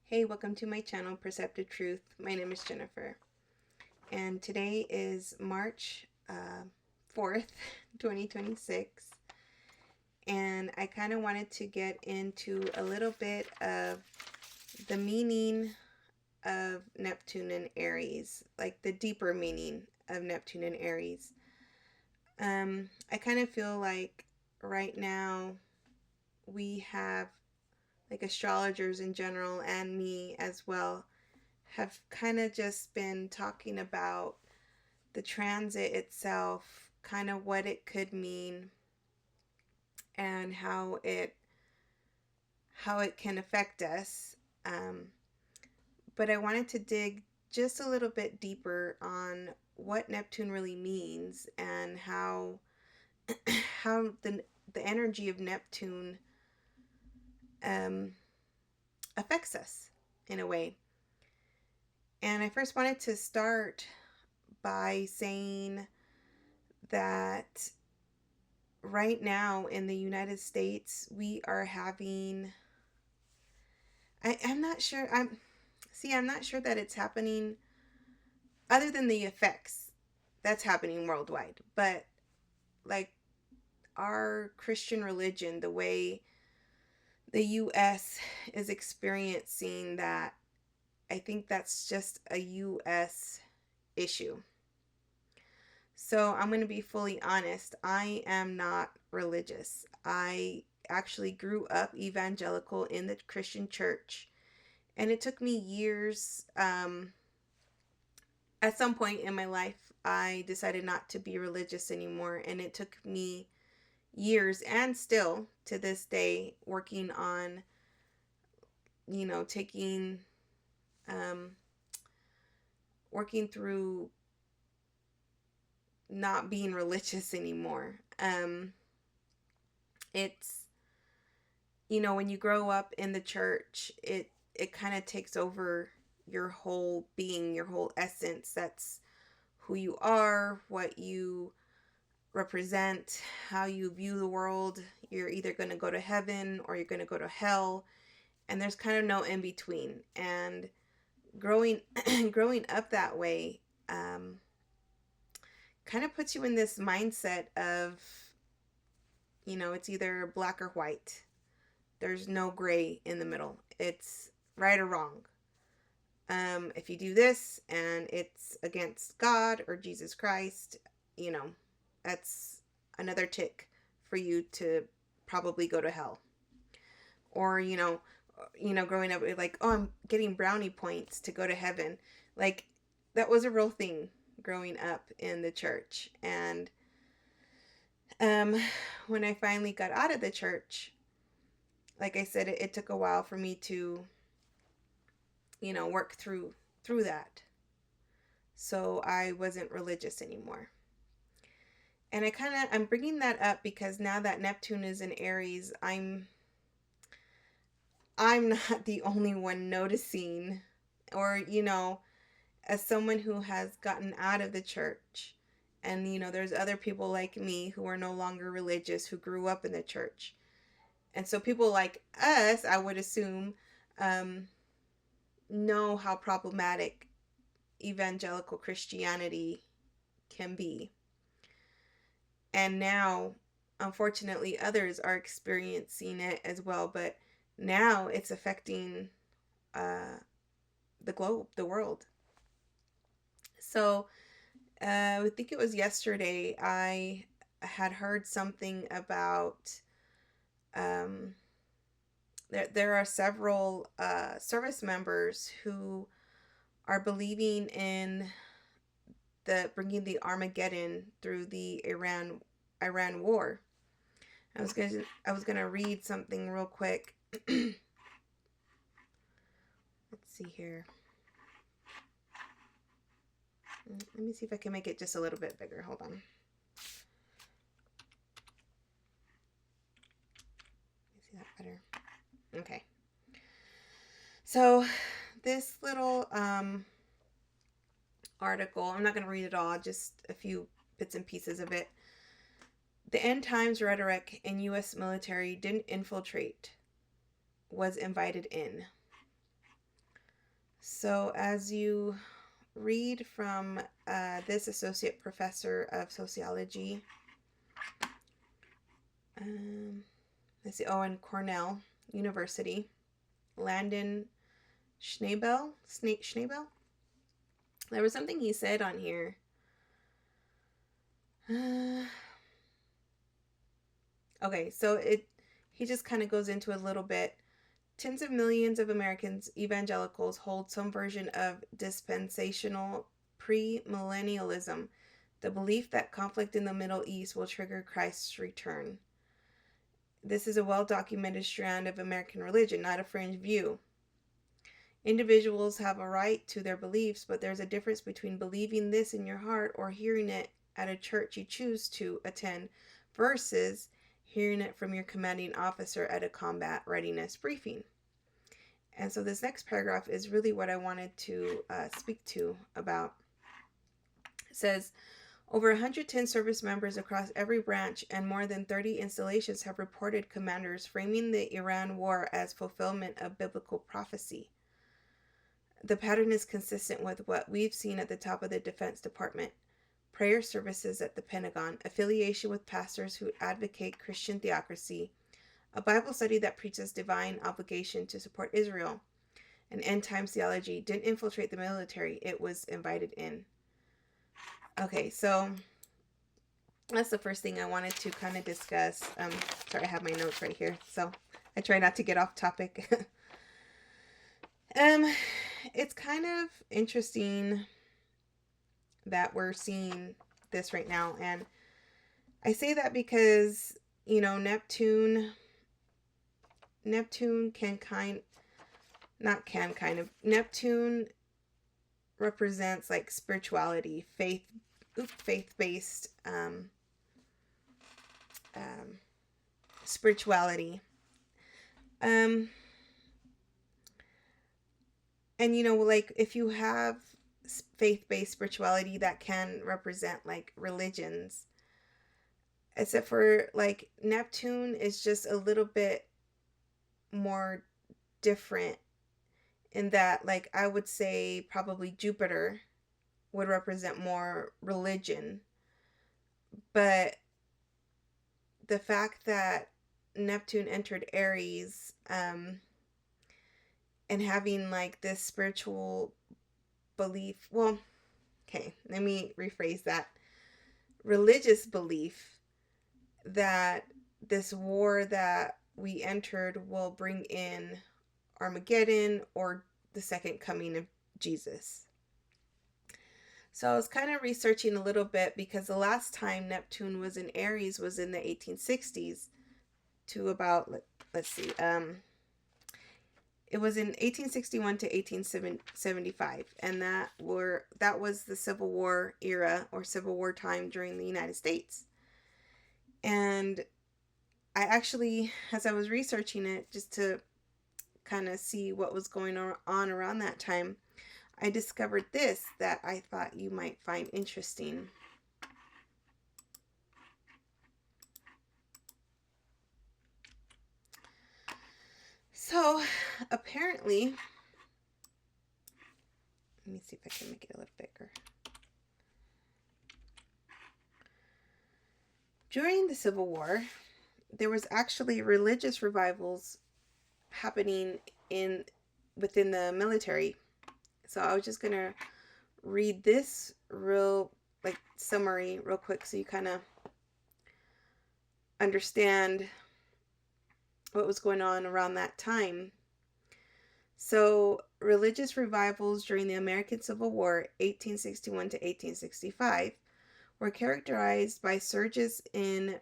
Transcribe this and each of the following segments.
Hey, welcome to my channel, Perceptive Truth. My name is Jennifer, and today is March 4th, 2026, and I kind of wanted to get into a little bit of the meaning of Neptune and Aries, like the deeper meaning of Neptune and Aries. I kind of feel like right now we have, like, astrologers in general and me as well have kind of just been talking about the transit itself, kind of what it could mean and how it can affect us. Um, but I wanted to dig just a little bit deeper on what Neptune really means and how how the energy of Neptune um, affects us in a way. And I first wanted to start by saying that right now in the United States, we are having. I'm not sure. I'm not sure that it's happening other than the effects that's happening worldwide. But like our Christian religion, the way the US is experiencing that, I think that's just a US issue. So I'm going to be fully honest. I am not religious. I actually grew up evangelical in the Christian church. And it took me years. At some point in my life, I decided not to be religious anymore. And it took me years and still to this day working on, taking, um, working through not being religious anymore. It's when you grow up in the church, it kind of takes over your whole being, your whole essence. That's who you are, what you represent, how you view the world. You're either going to go to heaven or you're going to go to hell, and there's kind of no in between. And growing growing up that way kind of puts you in this mindset of, it's either black or white. There's no gray in the middle. It's right or wrong. If you do this and it's against God or Jesus Christ, you know, that's another tick for you to probably go to hell. Or, growing up, like, oh, I'm getting brownie points to go to heaven. Like, that was a real thing growing up in the church. And um, when I finally got out of the church, like I said, it took a while for me to, work through that. So I wasn't religious anymore. And I'm bringing that up because now that Neptune is in Aries, I'm not the only one noticing, or, as someone who has gotten out of the church, and, there's other people like me who are no longer religious, who grew up in the church. And so people like us, I would assume, um, know how problematic evangelical Christianity can be. And now, unfortunately, others are experiencing it as well. But now it's affecting uh, the globe, the world. So I think it was yesterday I had heard something about there are several service members who are believing in the bringing the Armageddon through the Iran war. I was gonna read something real quick. Let's see here. Let me see if I can make it just a little bit bigger. Hold on. See that better? Okay. So this little article, I'm not going to read it all, just a few bits and pieces of it. The end times rhetoric in U.S. military didn't infiltrate, was invited in. So, as you read from this associate professor of sociology, let's see, in Cornell University, Landon Schnabel. There was something he said on here. Okay, so he just kind of goes into a little bit. Tens of millions of Americans, evangelicals, hold some version of dispensational premillennialism, the belief that conflict in the Middle East will trigger Christ's return. This is a well-documented strand of American religion, not a fringe view. Individuals have a right to their beliefs, but there's a difference between believing this in your heart or hearing it at a church you choose to attend versus hearing it from your commanding officer at a combat readiness briefing. And so this next paragraph is really what I wanted to speak to about. It says, over 110 service members across every branch and more than 30 installations have reported commanders framing the Iran war as fulfillment of biblical prophecy. The pattern is consistent with what we've seen at the top of the Defense Department. Prayer services at the Pentagon, affiliation with pastors who advocate Christian theocracy, a Bible study that preaches divine obligation to support Israel, and end-times theology didn't infiltrate the military, it was invited in. Okay, so that's the first thing I wanted to kind of discuss. Sorry, I have my notes right here, so I try not to get off topic. It's kind of interesting that we're seeing this right now, and I say that because, Neptune Neptune represents like spirituality, faith-based spirituality. And like if you have faith-based spirituality, that can represent like religions, except for like Neptune is just a little bit more different in that, like, I would say probably Jupiter would represent more religion, but the fact that Neptune entered Aries, and having like this spiritual belief, well, okay, let me rephrase that, religious belief that this war that we entered will bring in Armageddon or the second coming of Jesus. So I was kind of researching a little bit because the last time Neptune was in Aries was in the 1860s to about, let's see, it was in 1861 to 1875, and that was the Civil War era or Civil War time during the United States. And I actually, as I was researching it, just to kind of see what was going on around that time, I discovered this that I thought you might find interesting. So, apparently, let me see if I can make it a little bigger. During the Civil War, there was actually religious revivals happening within the military. So I was just gonna read this summary real quick so you kind of understand what was going on around that time. So religious revivals during the American Civil War, 1861 to 1865, were characterized by surges in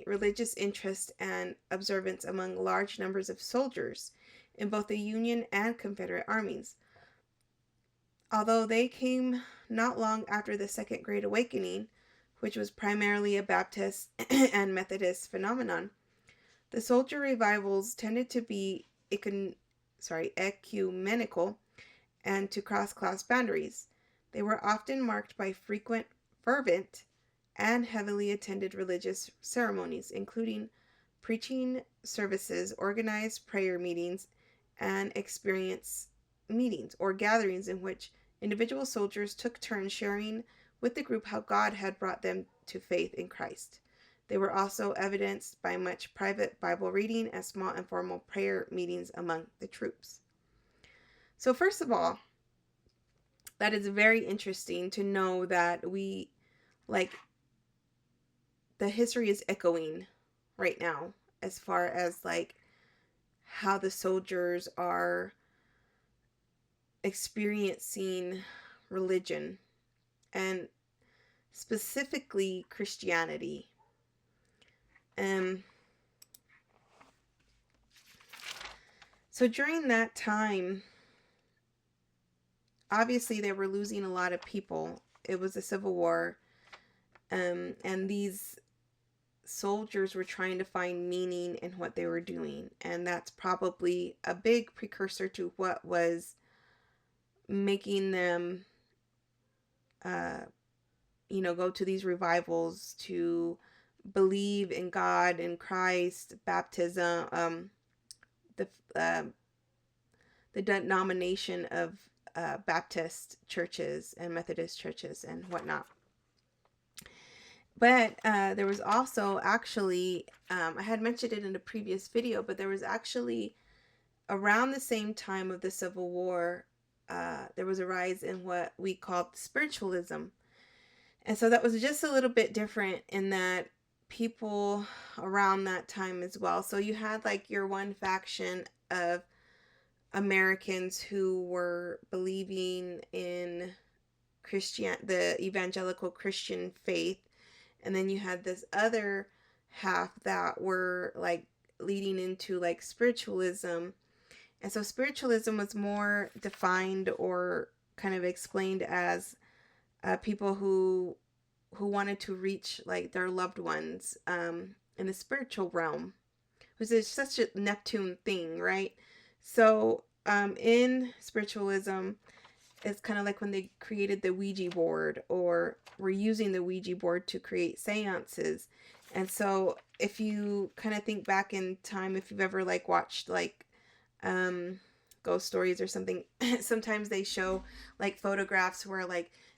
religious interest and observance among large numbers of soldiers in both the Union and Confederate armies. Although they came not long after the Second Great Awakening, which was primarily a Baptist and Methodist phenomenon, the soldier revivals tended to be ecumenical and to cross class boundaries. They were often marked by frequent, fervent, and heavily attended religious ceremonies, including preaching services, organized prayer meetings, and experience meetings or gatherings in which individual soldiers took turns sharing with the group how God had brought them to faith in Christ. They were also evidenced by much private Bible reading and small informal prayer meetings among the troops. So, first of all, that is very interesting to know that the history is echoing right now as far as how the soldiers are experiencing religion and specifically Christianity. So during that time, obviously they were losing a lot of people. It was a civil war, and these soldiers were trying to find meaning in what they were doing, and that's probably a big precursor to what was making them go to these revivals, to believe in God and Christ, baptism, the denomination of Baptist churches and Methodist churches and whatnot. But there was also actually, I had mentioned it in a previous video, but there was actually around the same time of the Civil War, there was a rise in what we called spiritualism. And so that was just a little bit different in that people around that time as well. So you had your one faction of Americans who were believing in the evangelical Christian faith. And then you had this other half that were leading into spiritualism. And so spiritualism was more defined or kind of explained as people who wanted to reach their loved ones in the spiritual realm, which is such a Neptune thing, right? So in spiritualism, it's kind of like when they created the Ouija board, or were using the Ouija board to create seances. And so if you kind of think back in time, if you've ever watched ghost stories or something, sometimes they show photographs where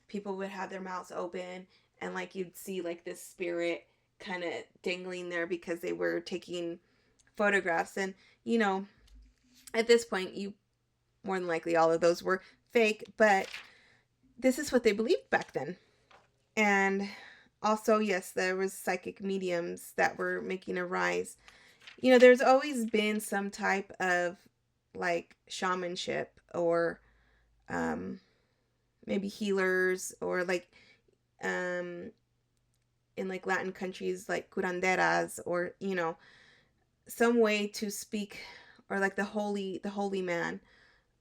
people would have their mouths open and you'd see this spirit kind of dangling there because they were taking photographs. And at this point, you more than likely all of those were fake, but this is what they believed back then. And also, yes, there was psychic mediums that were making a rise. There's always been some type of shamanship, or maybe healers, or in Latin countries curanderas, or some way to speak, or the holy man,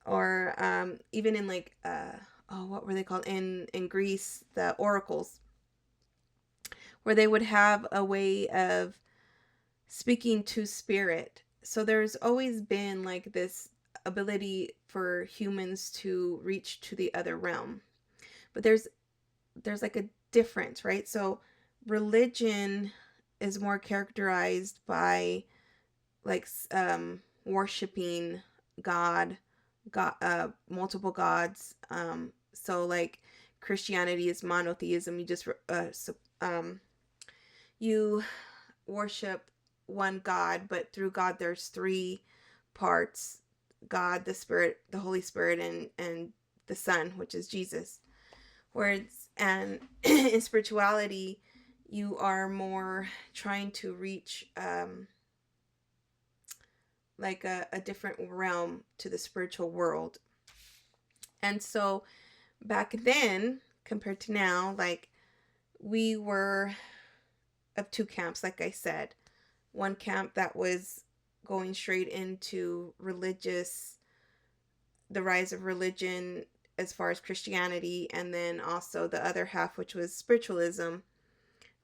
or even in what were they called in Greece, the oracles, where they would have a way of speaking to spirit. So there's always been this ability for humans to reach to the other realm. But there's a difference, right? So religion is more characterized by worshiping God, multiple gods. So Christianity is monotheism. You just you worship one God, but through God there's three parts: God, the Spirit, the Holy Spirit, and the Son, which is Jesus. Whereas and in spirituality, you are more trying to reach a different realm, to the spiritual world. And so back then compared to now, we were of two camps, like I said. One camp that was going straight into the rise of religion as far as Christianity, and then also the other half, which was spiritualism,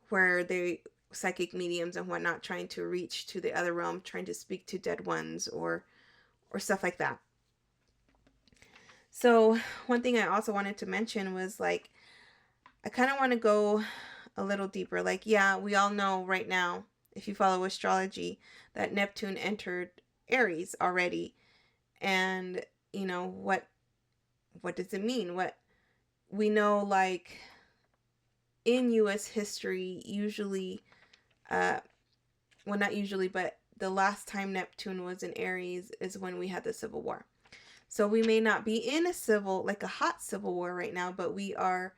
where they psychic mediums and whatnot, trying to reach to the other realm, trying to speak to dead ones, or stuff like that. So one thing I also wanted to mention was I kind of want to go a little deeper. Yeah, we all know right now, if you follow astrology, that Neptune entered Aries already. And, what does it mean? What we know, like in US history, usually well, not usually, but the last time Neptune was in Aries is when we had the Civil War. So we may not be in a hot civil war right now, but we are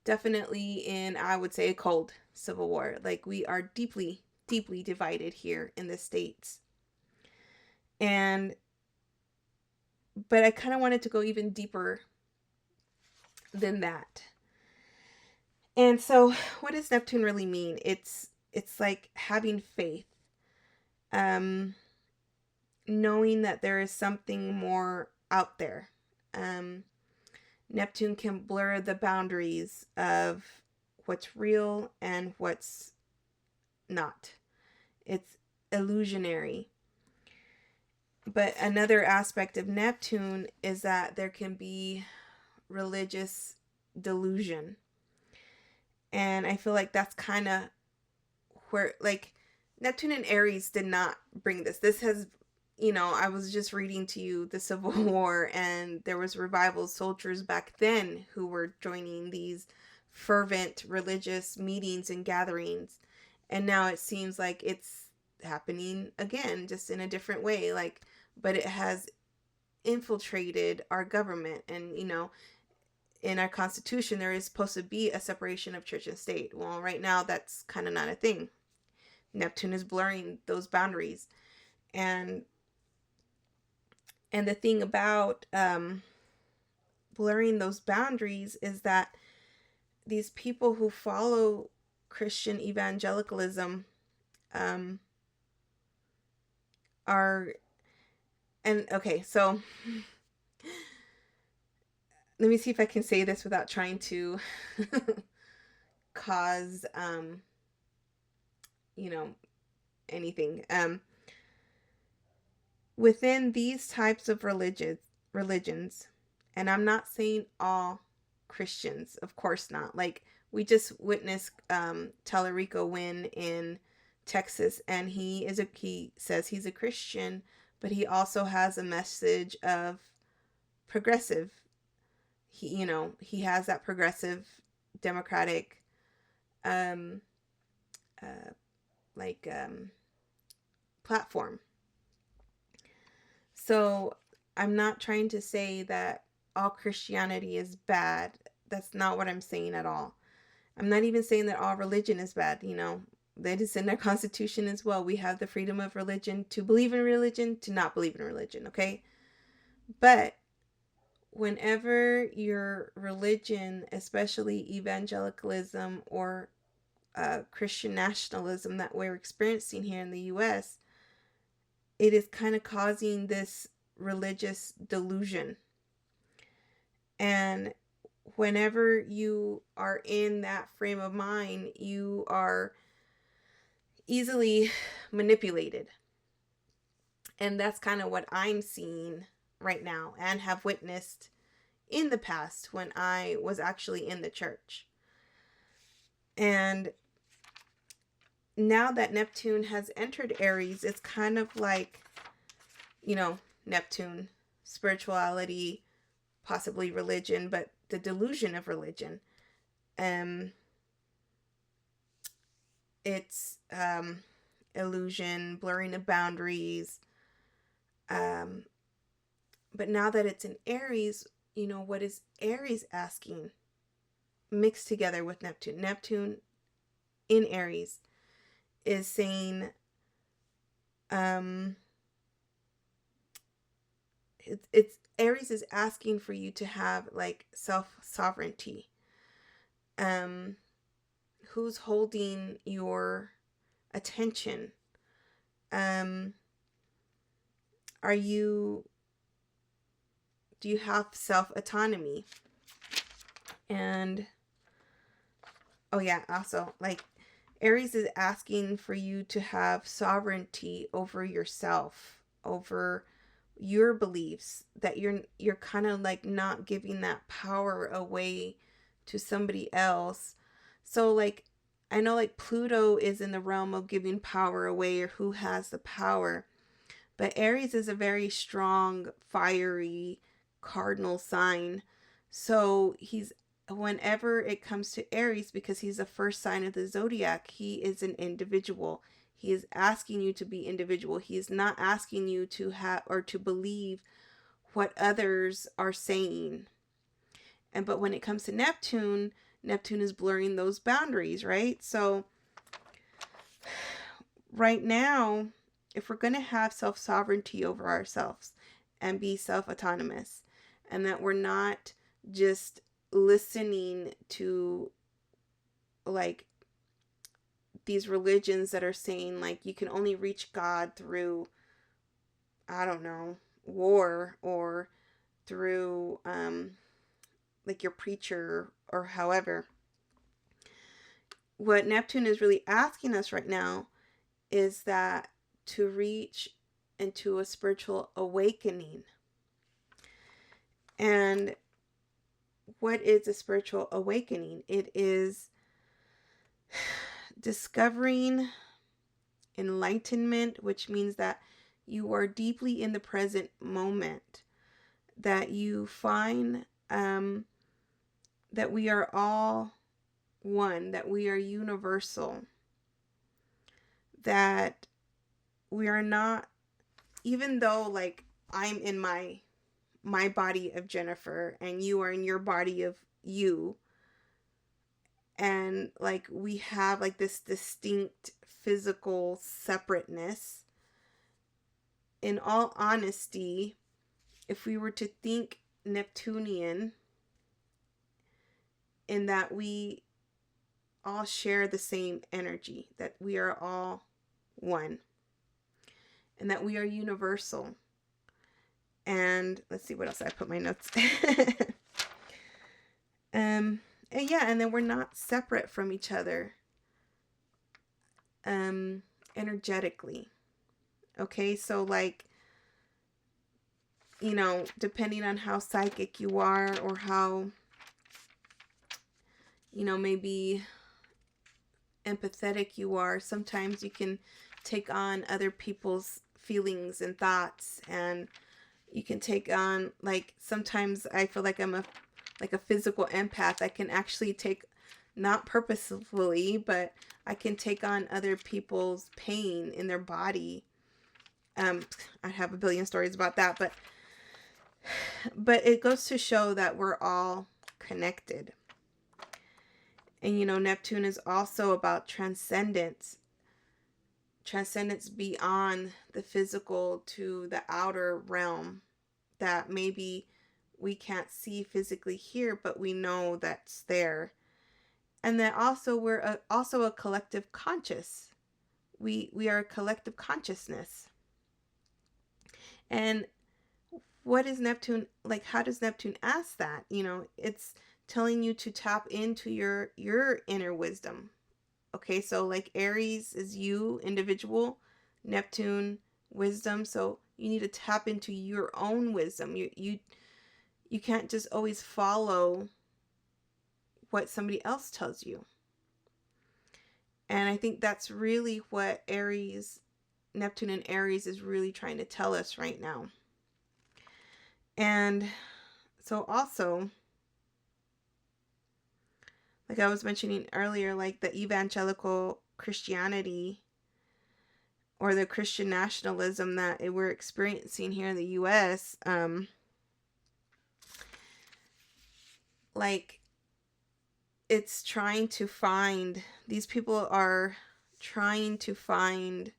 definitely in, I would say, a cold civil war. Like we are deeply, deeply divided here in the States. But I kind of wanted to go even deeper than that. And so what does Neptune really mean? It's like having faith. Knowing that there is something more out there. Neptune can blur the boundaries of what's real and what's not. It's illusionary. But another aspect of Neptune is that there can be religious delusion. And I feel like that's kind of where, like, Neptune and Aries did not bring this. This has, I was just reading to you the Civil War, and there was revival soldiers back then who were joining these fervent religious meetings and gatherings. And now it seems like it's happening again, just in a different way. But it has infiltrated our government. And, in our Constitution, there is supposed to be a separation of church and state. Well, right now, that's kind of not a thing. Neptune is blurring those boundaries. And the thing about blurring those boundaries is that these people who follow Christian evangelicalism so let me see if I can say this without trying to cause anything. Within these types of religions, and I'm not saying all Christians, of course not. Like, we just witnessed Tallarico win in Texas, and he says he's a Christian, but he also has a message of progressive. He has that progressive democratic platform. So I'm not trying to say that all Christianity is bad. That's not what I'm saying at all. I'm not even saying that all religion is bad. That is in our Constitution as well. We have the freedom of religion, to believe in religion, to not believe in religion, okay? But whenever your religion, especially evangelicalism or Christian nationalism that we're experiencing here in the U.S., it is kind of causing this religious delusion. And whenever you are in that frame of mind, you are easily manipulated. And that's kind of what I'm seeing right now and have witnessed in the past when I was actually in the church. And now that Neptune has entered Aries, it's kind of like, Neptune, spirituality, possibly religion, but the delusion of religion. It's illusion, blurring of boundaries. But now that it's in Aries, what is Aries asking? Mixed together with Neptune. Neptune in Aries is saying, it's Aries is asking for you to have like self-sovereignty. Who's holding your attention? Do you have self-autonomy? And also, like, Aries is asking for you to have sovereignty over yourself, over your beliefs, that you're kind of like not giving that power away to somebody else. So like, I know like Pluto is in the realm of giving power away, or who has the power, but Aries is a very strong, fiery cardinal sign. So whenever it comes to Aries, because he's the first sign of the zodiac, he is an individual. He is asking you to be individual. He is not asking you to have or to believe what others are saying. But when it comes to Neptune, Neptune is blurring those boundaries, right? So right now, if we're going to have self-sovereignty over ourselves and be self-autonomous, and that we're not just listening to like these religions that are saying like you can only reach God through, I don't know, war, or through like your preacher or however. What Neptune is really asking us right now is that to reach into a spiritual awakening. And what is a spiritual awakening? It is discovering enlightenment, which means that you are deeply in the present moment, that you find that we are all one, that we are universal, that we are not, even though like I'm in my body of Jennifer and you are in your body of you, and like we have like this distinct physical separateness, in all honesty, if we were to think Neptunian, in that we all share the same energy, that we are all one, and that we are universal. And let's see what else I put my notes. And then we're not separate from each other energetically. Okay, so like, you know, depending on how psychic you are, or how, you know, maybe empathetic you are, sometimes you can take on other people's feelings and thoughts, and you can take on, like, sometimes I feel like I'm a physical empath. I can actually take, not purposefully, but I can take on other people's pain in their body. I have a billion stories about that, but it goes to show that we're all connected. And, you know, Neptune is also about transcendence beyond the physical to the outer realm that maybe we can't see physically here, but we know that's there. And that also we're also a collective conscious. We are a collective consciousness. And what is Neptune like? How does Neptune ask that? You know, it's telling you to tap into your inner wisdom. Okay, so like Aries is you, individual, Neptune, wisdom. So you need to tap into your own wisdom. You can't just always follow what somebody else tells you. And I think that's really what Neptune and Aries is really trying to tell us right now. And so also, like I was mentioning earlier, like the evangelical Christianity, or the Christian nationalism that we're experiencing here in the U.S., like it's trying to find, these people are trying to find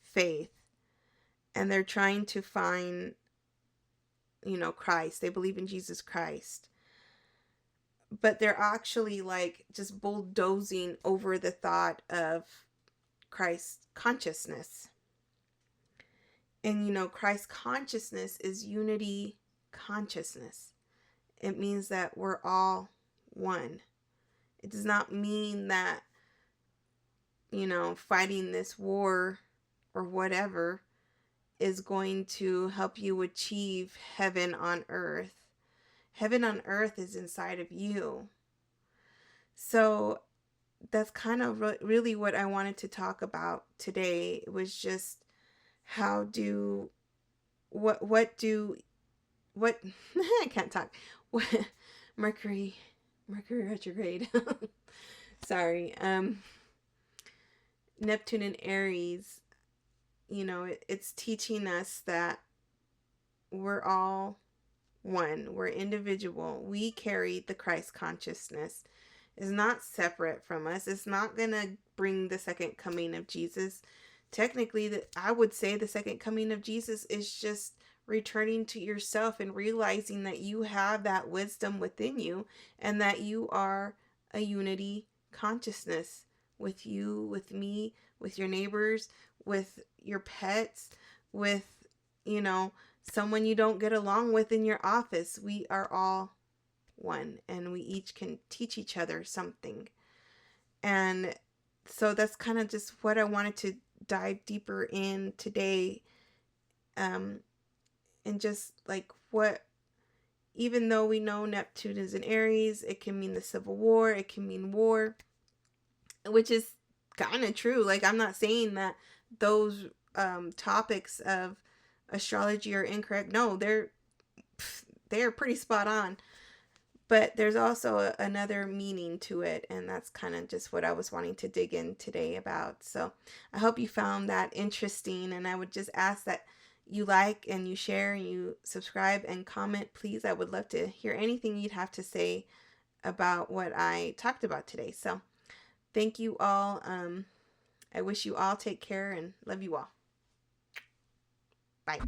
faith, and they're trying to find, you know, Christ. They believe in Jesus Christ. But they're actually like just bulldozing over the thought of Christ consciousness. And, you know, Christ consciousness is unity consciousness. It means that we're all one. It does not mean that, you know, fighting this war or whatever is going to help you achieve heaven on earth. Heaven on earth is inside of you. So that's kind of really what I wanted to talk about today. It was just what do what I can't talk. What Mercury retrograde. Sorry. Neptune and Aries, it's teaching us that we're all one. We're individual. We carry the Christ consciousness. It's not separate from us. It's not going to bring the second coming of Jesus. Technically, I would say the second coming of Jesus is just returning to yourself and realizing that you have that wisdom within you and that you are a unity consciousness with you, with me, with your neighbors, with your pets, with, someone you don't get along with in your office. We are all one, and we each can teach each other something. And so that's kind of just what I wanted to dive deeper in today. And just like what, even though we know Neptune is in Aries, it can mean the Civil War, it can mean war, which is kind of true. Like, I'm not saying that those topics of astrology are incorrect. No, they're pretty spot on. But there's also another meaning to it, and that's kind of just what I was wanting to dig in today about. So I hope you found that interesting, and I would just ask that you like and you share and you subscribe and comment, please. I would love to hear anything you'd have to say about what I talked about today. So thank you all. I wish you all take care and love you all. Bye.